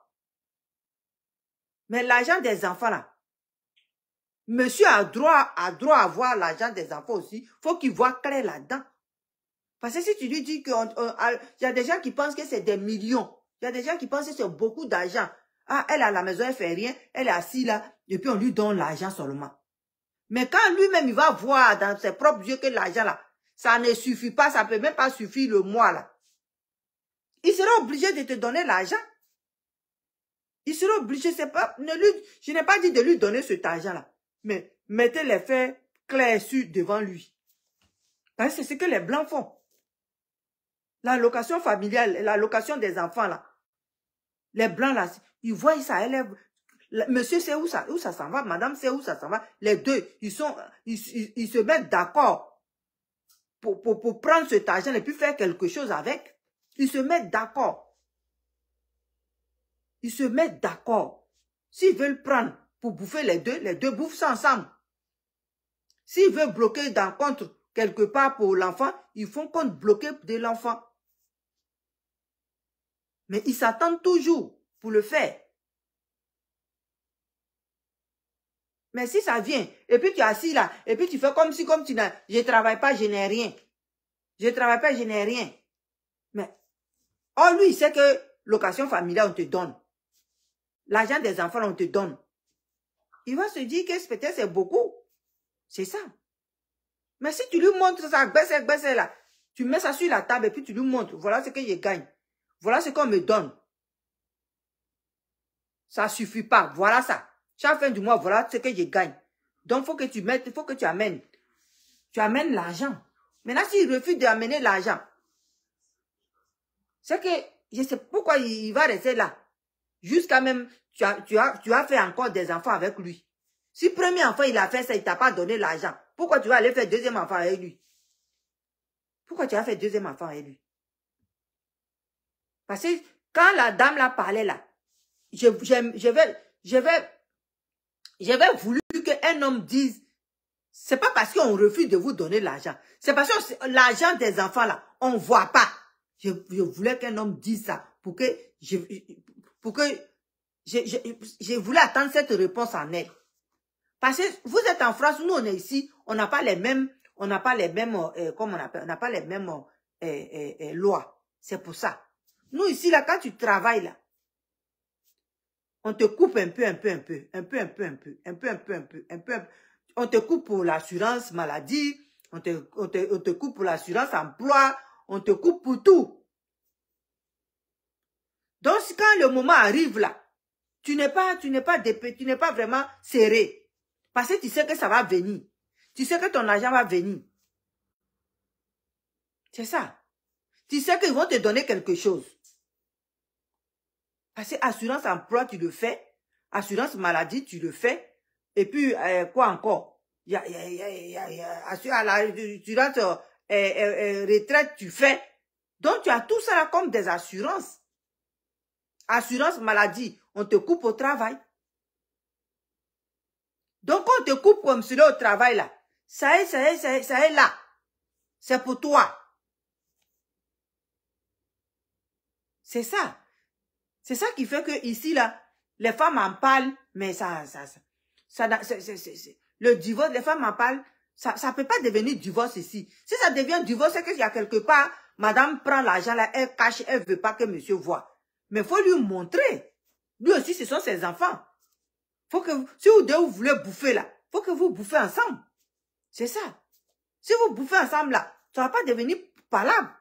Mais l'argent des enfants, là, monsieur a droit à voir l'argent des enfants aussi. Il faut qu'il voit clair là-dedans. Parce que si tu lui dis qu'il y a des gens qui pensent que c'est des millions. Il y a des gens qui pensent que c'est beaucoup d'argent. Ah, elle à la maison, elle fait rien. Elle est assise là. Et puis, on lui donne l'argent seulement. Mais quand lui-même, il va voir dans ses propres yeux que l'argent là, ça ne suffit pas, ça ne peut même pas suffire le mois là. Il sera obligé de te donner l'argent. Il sera obligé, je n'ai pas dit de lui donner cet argent-là. Mais mettez les faits clairs devant lui. Parce que c'est ce que les Blancs font. L'allocation familiale, l'allocation des enfants là. Les Blancs là, ils voient ça élève. Monsieur sait où ça s'en va, madame sait où ça s'en va. Les deux, ils se mettent d'accord. pour prendre cet argent et puis faire quelque chose avec. Ils se mettent d'accord. Ils se mettent d'accord. S'ils veulent prendre pour bouffer les deux bouffent ça ensemble. S'ils veulent bloquer d'un compte quelque part pour l'enfant, ils font compte bloqué de l'enfant. Mais ils s'attendent toujours pour le faire. Mais si ça vient, et puis tu es assis là, et puis tu fais comme si, je ne travaille pas, je n'ai rien. Je ne travaille pas, je n'ai rien. Mais, oh lui, il sait que location familiale, on te donne. L'argent des enfants, on te donne. Il va se dire que peut-être c'est beaucoup. C'est ça. Mais si tu lui montres ça, baisse là, tu mets ça sur la table et puis tu lui montres, voilà ce que je gagne. Voilà ce qu'on me donne. Ça ne suffit pas, voilà ça. Chaque fin du mois, voilà ce que je gagne. Donc, il faut que tu mettes, il faut que tu amènes. Tu amènes l'argent. Maintenant, s'il refuse d'amener l'argent, c'est que, je sais pourquoi il va rester là. Jusqu'à même, tu as fait encore des enfants avec lui. Si premier enfant, il a fait ça, il ne t'a pas donné l'argent. Pourquoi tu vas aller faire deuxième enfant avec lui? Pourquoi tu as fait deuxième enfant avec lui? Parce que quand la dame l'a parlé là, j'avais voulu qu'un homme dise, c'est pas parce qu'on refuse de vous donner l'argent. C'est parce que l'argent des enfants là, on ne voit pas. Je voulais qu'un homme dise ça pour que je voulais attendre cette réponse en elle. Parce que vous êtes en France, nous on est ici, on n'a pas les mêmes, comment on appelle, on n'a pas les mêmes lois. C'est pour ça. Nous ici là, quand tu travailles là, on te coupe un peu. On te coupe pour l'assurance maladie, on te coupe pour l'assurance emploi, on te coupe pour tout. Donc, quand le moment arrive là, tu n'es pas vraiment serré. Parce que tu sais que ça va venir. Tu sais que ton argent va venir. C'est ça. Tu sais qu'ils vont te donner quelque chose. Parce que assurance emploi, tu le fais. Assurance maladie, tu le fais. Et puis, quoi encore? Il y a assurance retraite, tu fais. Donc, tu as tout ça là comme des assurances. Assurance maladie, on te coupe au travail. Donc, on te coupe comme cela au travail là. Ça est là. C'est pour toi. C'est ça. C'est ça qui fait que ici là, les femmes en parlent, mais le divorce, les femmes en parlent, ça peut pas devenir divorce ici. Si ça devient divorce, c'est qu'il y a quelque part, madame prend l'argent là, elle cache, elle veut pas que monsieur voit. Mais il faut lui montrer. Lui aussi, ce sont ses enfants. Faut que, si vous deux vous voulez bouffer là, faut que vous bouffez ensemble. C'est ça. Si vous bouffez ensemble là, ça va pas devenir palabre.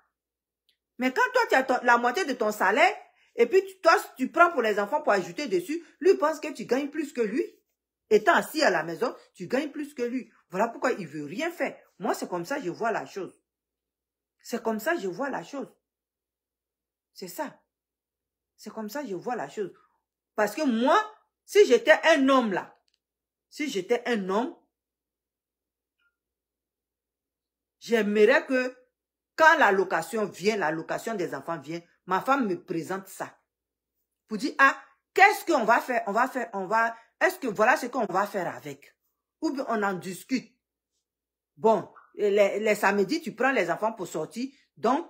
Mais quand toi, tu as la moitié de ton salaire, et puis toi, tu prends pour les enfants pour ajouter dessus, lui pense que tu gagnes plus que lui. Étant assis à la maison, tu gagnes plus que lui. Voilà pourquoi il veut rien faire. Moi, c'est comme ça que je vois la chose. C'est comme ça que je vois la chose. C'est ça. C'est comme ça que je vois la chose. Parce que moi, si j'étais un homme là, si j'étais un homme, j'aimerais que quand la location vient, la location des enfants vient, ma femme me présente ça. Pour dire, ah, qu'est-ce qu'on va faire? Est-ce que voilà ce qu'on va faire avec? Ou bien on en discute. Bon, les samedis, tu prends les enfants pour sortir. Donc,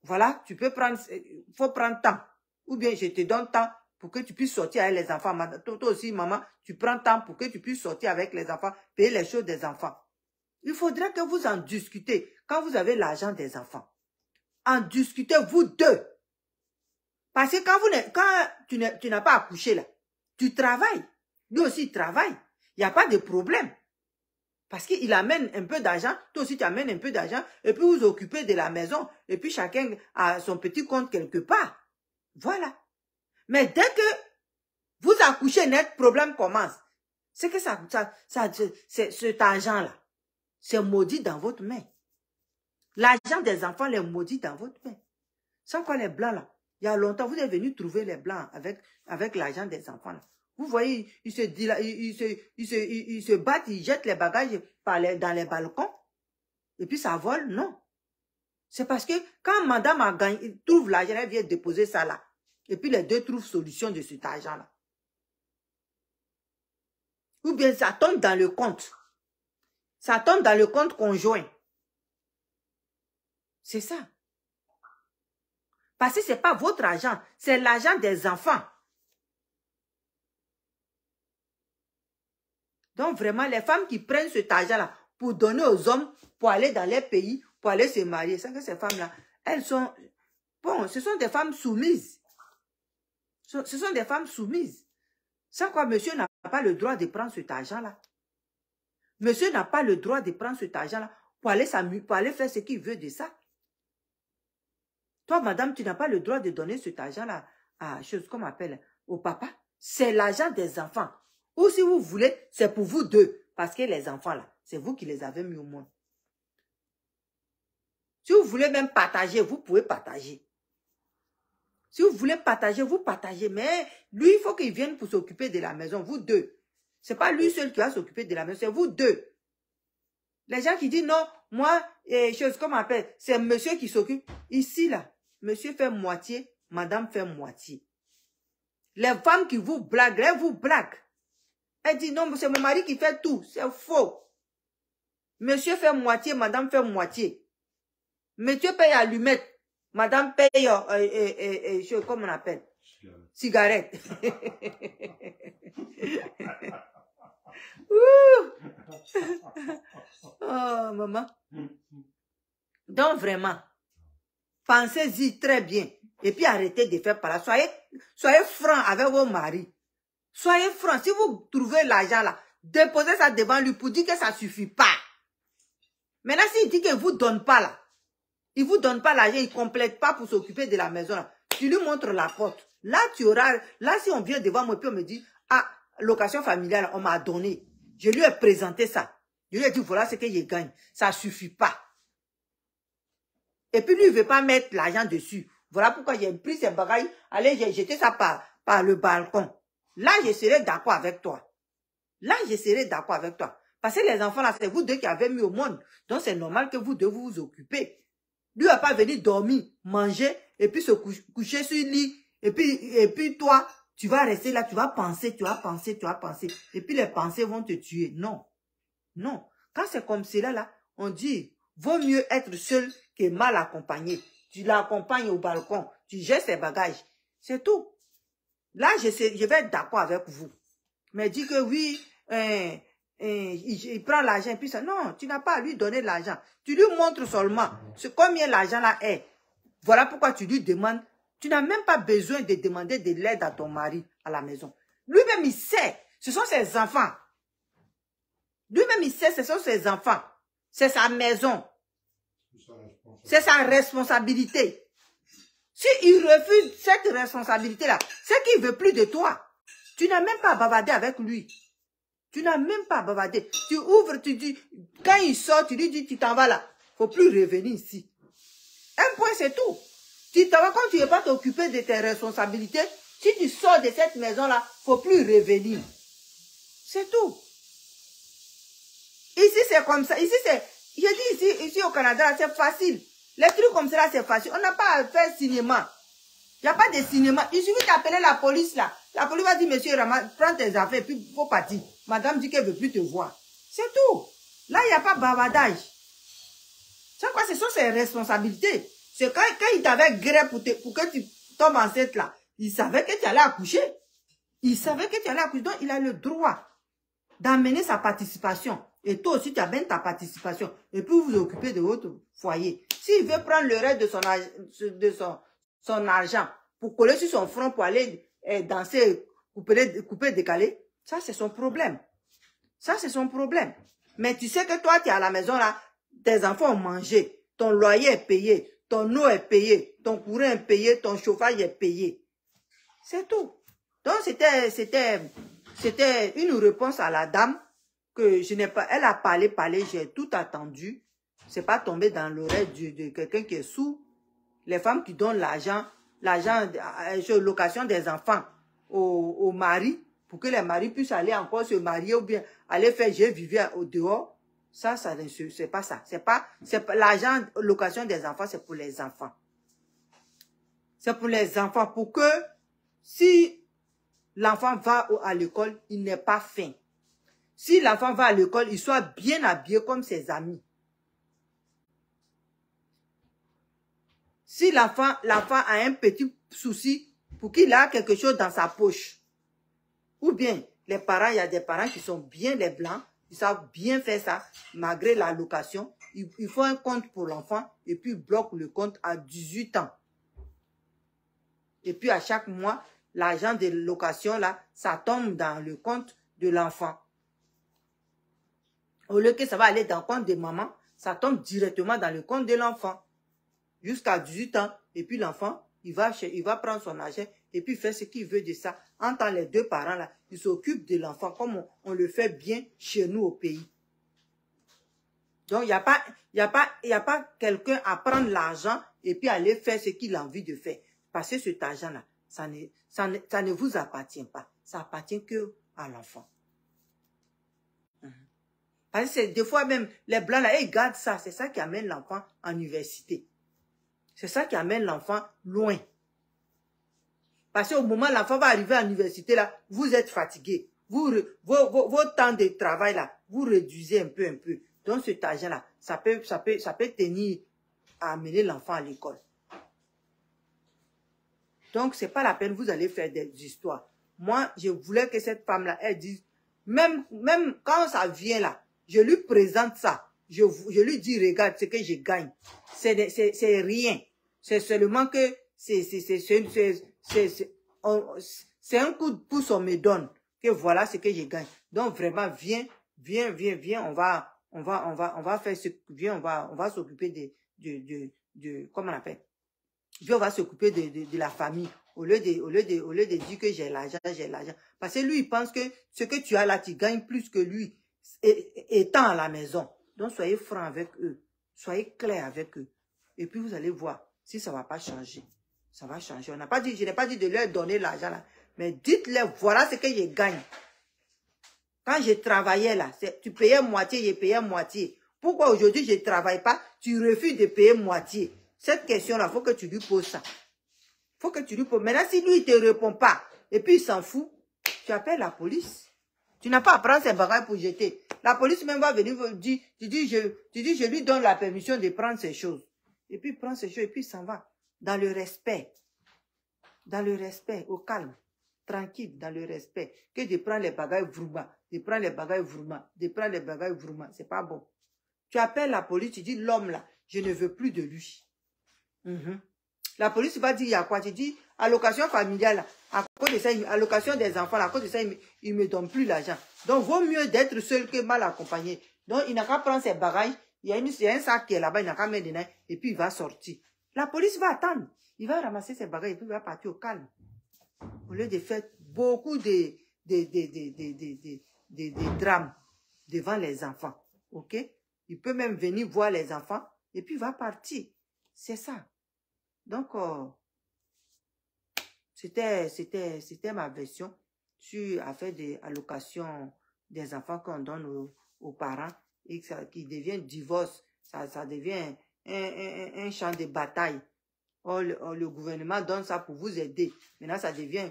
voilà, tu peux prendre, faut prendre temps. Ou bien je te donne temps pour que tu puisses sortir avec les enfants. Toi aussi, maman, tu prends temps pour que tu puisses sortir avec les enfants, payer les choses des enfants. Il faudrait que vous en discutez quand vous avez l'argent des enfants. En discutez vous deux. Parce que quand tu n'as pas accouché là, tu travailles. Lui aussi, il travaille. Il n'y a pas de problème. Parce qu'il amène un peu d'argent, toi aussi tu amènes un peu d'argent, et puis vous vous occupez de la maison, et puis chacun a son petit compte quelque part. Voilà. Mais dès que vous accouchez net, problème commence. C'est que cet argent-là, c'est maudit dans votre main. L'argent des enfants, les maudit dans votre main. Sans quoi les blancs là, il y a longtemps, vous êtes venu trouver les blancs avec l'argent des enfants là. Vous voyez, ils se battent, ils jettent les bagages dans les balcons. et puis ça vole, non. C'est parce que quand madame a gagné, trouve l'argent, elle vient déposer ça là. Et puis les deux trouvent solution de cet argent-là. Ou bien ça tombe dans le compte. Ça tombe dans le compte conjoint. C'est ça. Parce que ce n'est pas votre argent, c'est l'argent des enfants. Donc vraiment, les femmes qui prennent cet argent-là pour donner aux hommes, pour aller dans les pays, pour aller se marier, c'est que ces femmes-là, elles sont... Bon, ce sont des femmes soumises. Ce sont des femmes soumises. Sans quoi, monsieur n'a pas le droit de prendre cet argent-là. Monsieur n'a pas le droit de prendre cet argent-là pour aller faire ce qu'il veut de ça. Toi, madame, tu n'as pas le droit de donner cet argent-là à chose qu'on appelle au papa. C'est l'argent des enfants. Ou si vous voulez, c'est pour vous deux. Parce que les enfants, là, c'est vous qui les avez mis au monde. Si vous voulez même partager, vous pouvez partager. Si vous voulez partager, vous partagez. Mais lui, il faut qu'il vienne pour s'occuper de la maison, vous deux. Ce n'est pas lui seul qui va s'occuper de la maison, c'est vous deux. Les gens qui disent non, moi, chose comme on appelle, c'est monsieur qui s'occupe. Ici, là, monsieur fait moitié, madame fait moitié. Les femmes qui vous blaguent, elles vous blaguent. Elle dit non, c'est mon mari qui fait tout. C'est faux. Monsieur fait moitié, madame fait moitié. Monsieur paye allumette. Madame paye, comment on appelle? Cigarette. Oh, maman. Donc, vraiment, pensez-y très bien. Et puis, arrêtez de faire par là. Soyez francs avec vos maris. Soyez francs. Si vous trouvez l'argent là, déposez ça devant lui pour dire que ça ne suffit pas. Maintenant, s'il dit qu'il ne vous donne pas là, il ne vous donne pas l'argent, il ne complète pas pour s'occuper de la maison là, tu lui montres la porte. Là, tu auras, là, si on vient devant moi et puis on me dit, ah, location familiale, on m'a donné. Je lui ai présenté ça. Je lui ai dit, voilà ce que je gagne. Ça ne suffit pas. Et puis lui, il ne veut pas mettre l'argent dessus. Voilà pourquoi j'ai pris ces bagages. Allez, j'ai jeté ça par le balcon. Là, je serai d'accord avec toi. Là, je serai d'accord avec toi. Parce que les enfants, là, c'est vous deux qui avez mis au monde. Donc, c'est normal que vous deux vous vous occupez. Lui va pas venir dormir, manger, et puis se coucher sur le lit. Et puis toi, tu vas rester là, tu vas penser, tu vas penser, tu vas penser. Et puis les pensées vont te tuer. Non. Non. Quand c'est comme cela, là, on dit, vaut mieux être seul que mal accompagné. Tu l'accompagnes au balcon, tu jettes ses bagages. C'est tout. Là, je vais être d'accord avec vous. Mais dis que oui, il prend l'argent, puis ça. Non, tu n'as pas à lui donner l'argent. Tu lui montres seulement combien l'argent là est. Voilà pourquoi tu lui demandes. Tu n'as même pas besoin de demander de l'aide à ton mari à la maison. Lui-même, il sait. Ce sont ses enfants. Lui-même, il sait, ce sont ses enfants. C'est sa maison. C'est sa responsabilité. S'il refuse cette responsabilité-là, c'est qu'il ne veut plus de toi. Tu n'as même pas à bavarder avec lui. Tu n'as même pas à bavarder. Tu ouvres, tu dis, quand il sort, tu lui dis, tu t'en vas là. Il ne faut plus revenir ici. Un point, c'est tout. Tu t'en vas quand tu ne veux pas t'occuper de tes responsabilités. Si tu sors de cette maison-là, il ne faut plus revenir. C'est tout. Ici, c'est comme ça. Ici, c'est... Je dis ici au Canada, c'est facile. Les trucs comme ça, c'est facile. On n'a pas à faire cinéma. Il n'y a pas de cinéma. Il suffit d'appeler la police là. La police va dire, monsieur Rama, prends tes affaires, puis il faut partir. Madame dit qu'elle ne veut plus te voir. C'est tout. Là, il n'y a pas bavardage. C'est quoi? Ce sont ses responsabilités. C'est quand il t'avait gré pour que tu tombes enceinte là, il savait que tu allais accoucher. Il savait que tu allais accoucher. Donc, il a le droit d'amener sa participation. Et toi aussi, tu amènes ta participation. Et puis, vous vous occupez de votre foyer. S'il veut prendre le reste de son argent pour coller sur son front, pour aller danser, couper, décaler, ça, c'est son problème. Ça, c'est son problème. Mais tu sais que toi, tu es à la maison là, tes enfants ont mangé, ton loyer est payé, ton eau est payée, ton courant est payé, ton chauffage est payé. C'est tout. Donc, c'était une réponse à la dame que je n'ai pas... Elle a parlé, j'ai tout attendu. C'est pas tombé dans l'oreille de quelqu'un qui est sourd. Les femmes qui donnent l'argent, location des enfants au mari, pour que les maris puissent aller encore se marier ou bien aller faire je vivais au dehors. Ça, c'est pas ça. C'est pas l'argent location des enfants, c'est pour les enfants. C'est pour les enfants, pour que si l'enfant va à l'école, il n'ait pas faim. Si l'enfant va à l'école, il soit bien habillé comme ses amis. Si l'enfant a un petit souci pour qu'il ait quelque chose dans sa poche. Ou bien, les parents, il y a des parents qui sont bien les blancs, ils savent bien faire ça, malgré la location. Il faut un compte pour l'enfant et puis ils bloquent le compte à 18 ans. Et puis à chaque mois, l'argent de location, là, ça tombe dans le compte de l'enfant. Au lieu que ça va aller dans le compte de maman, ça tombe directement dans le compte de l'enfant. Jusqu'à 18 ans. Et puis l'enfant, il va prendre son argent et puis faire ce qu'il veut de ça. En tant les deux parents, là, ils s'occupent de l'enfant comme on le fait bien chez nous au pays. Donc, il n'y a pas quelqu'un à prendre l'argent et puis aller faire ce qu'il a envie de faire. Parce que cet argent-là, ça ne vous appartient pas. Ça appartient que à l'enfant. Parce que des fois même, les blancs, là, ils gardent ça. C'est ça qui amène l'enfant en université. C'est ça qui amène l'enfant loin. Parce qu'au moment où l'enfant va arriver à l'université, là, vous êtes fatigué. Vos temps de travail, là, vous réduisez un peu. Donc, cet argent-là, ça peut tenir à amener l'enfant à l'école. Donc, c'est pas la peine, vous allez faire des histoires. Moi, je voulais que cette femme-là, elle dise, même quand ça vient là, je lui présente ça. Je lui dis, regarde ce que je gagne. C'est rien. C'est seulement que c'est un coup de pouce on me donne. Que voilà ce que je gagne. Donc vraiment, viens, on va faire ce, viens, on va s'occuper comment on appelle? Viens, on va s'occuper de la famille. Au lieu de dire que j'ai l'argent. Parce que lui, il pense que ce que tu as là, tu gagnes plus que lui, étant à la maison. Donc, soyez francs avec eux. Soyez clairs avec eux. Et puis, vous allez voir si ça ne va pas changer. Ça va changer. Je n'ai pas dit de leur donner l'argent là. Mais dites-leur, voilà ce que je gagne. Quand je travaillais là, tu payais moitié, je payais moitié. Pourquoi aujourd'hui je ne travaille pas, tu refuses de payer moitié? Cette question-là, il faut que tu lui poses ça. Il faut que tu lui poses. Maintenant, si lui, il ne te répond pas, et puis il s'en fout, tu appelles la police. Tu n'as pas à prendre ses bagages pour jeter. La police même va venir dire, tu dis, je lui donne la permission de prendre ces choses. Et puis il prend ces choses et puis il s'en va. Dans le respect. Dans le respect, au calme. Tranquille, dans le respect. Que de prendre les bagages vrouma. De prendre les bagages vrouma. De prendre les bagages vrouma. C'est pas bon. Tu appelles la police, tu dis, l'homme là, je ne veux plus de lui. La police va dire, il y a quoi? Tu dis, allocation familiale, à cause de ça, allocation des enfants, à cause de ça, il ne me donne plus l'argent. Donc, vaut mieux d'être seul que mal accompagné. Donc, il n'a qu'à prendre ses bagages, il y a un sac qui est là-bas, il n'a qu'à mettre dedans, et puis il va sortir. La police va attendre. Il va ramasser ses bagages, et puis il va partir au calme. Au lieu de faire beaucoup de drames devant les enfants. Ok? Il peut même venir voir les enfants, et puis il va partir. C'est ça. Donc, c'était ma version sur l'affaire de l'allocation des enfants qu'on donne aux parents et qui devient divorce. Ça devient un champ de bataille. Or, le gouvernement donne ça pour vous aider. Maintenant, ça devient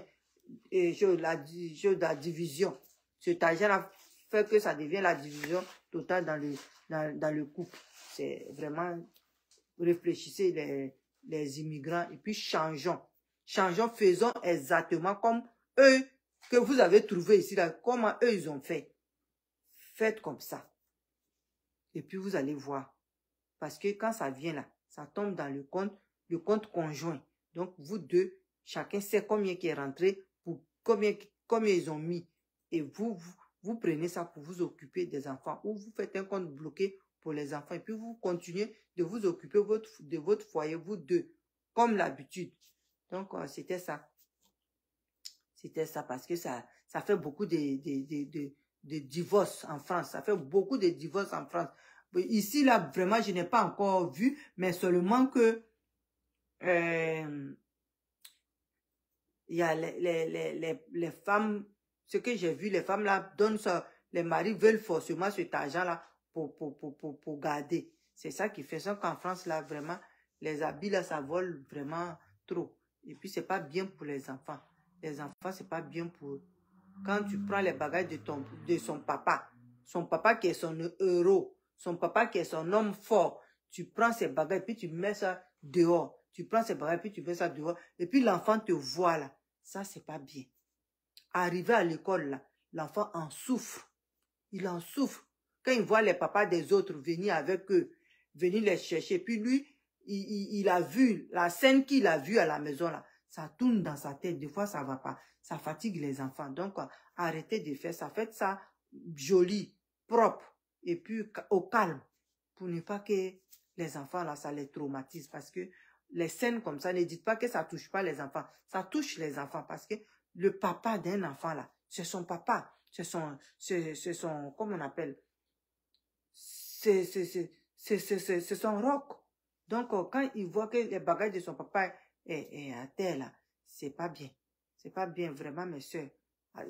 la division. Cet argent-là fait que ça devient la division totale dans le couple. C'est vraiment, réfléchissez les immigrants et puis changeons. Changeons, faisons exactement comme eux que vous avez trouvé ici, là, comment eux ils ont fait. Faites comme ça. Et puis vous allez voir. Parce que quand ça vient là, ça tombe dans le compte conjoint. Donc vous deux, chacun sait combien qui est rentré, pour combien ils ont mis. Et vous prenez ça pour vous occuper des enfants. Ou vous faites un compte bloqué pour les enfants. Et puis vous continuez de vous occuper de votre foyer, vous deux, comme l'habitude. Donc, c'était ça. C'était ça parce que ça fait beaucoup de divorces en France. Ça fait beaucoup de divorces en France. Ici, là, vraiment, je n'ai pas encore vu, mais seulement que il y a les femmes, ce que j'ai vu, les femmes là donnent ça, les maris veulent forcément cet argent-là pour garder. C'est ça qui fait ça qu'en France, là, vraiment, les habits, là, ça vole vraiment trop. Et puis, c'est pas bien pour les enfants. Les enfants, c'est pas bien pour eux. Quand tu prends les bagages de son papa qui est son héros, son papa qui est son homme fort, tu prends ses bagages, puis tu mets ça dehors. Tu prends ses bagages, puis tu mets ça dehors. Et puis, l'enfant te voit, là. Ça, c'est pas bien. Arrivé à l'école, là, l'enfant en souffre. Il en souffre. Quand il voit les papas des autres venir avec eux, venir les chercher, puis lui, il a vu la scène qu'il a vue à la maison, là, ça tourne dans sa tête. Des fois, ça va pas. Ça fatigue les enfants. Donc, arrêtez de faire ça. Faites ça joli, propre, et puis au calme, pour ne pas que les enfants, là, ça les traumatise. Parce que les scènes comme ça, ne dites pas que ça touche pas les enfants. Ça touche les enfants parce que le papa d'un enfant, là, c'est son papa. C'est son, comment on appelle? C'est son roc. Donc, quand il voit que les bagages de son papa est à terre, là, c'est pas bien. C'est pas bien, vraiment, mes soeurs.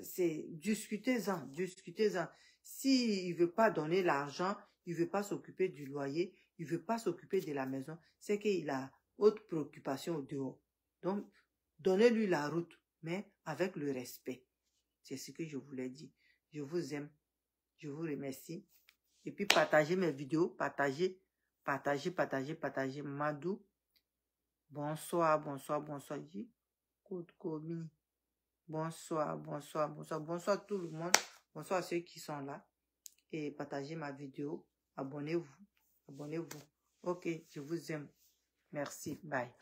C'est, discutez-en, discutez-en. S'il veut pas donner l'argent, il veut pas s'occuper du loyer, il veut pas s'occuper de la maison, c'est qu'il a autre préoccupation au dehors. Donc, donnez-lui la route, mais avec le respect. C'est ce que je voulais dire. Je vous aime. Je vous remercie. Et puis, partagez mes vidéos. Partagez. Madou. Bonsoir. Bonsoir tout le monde. Bonsoir à ceux qui sont là. Et partagez ma vidéo. Abonnez-vous. Ok, je vous aime. Merci. Bye.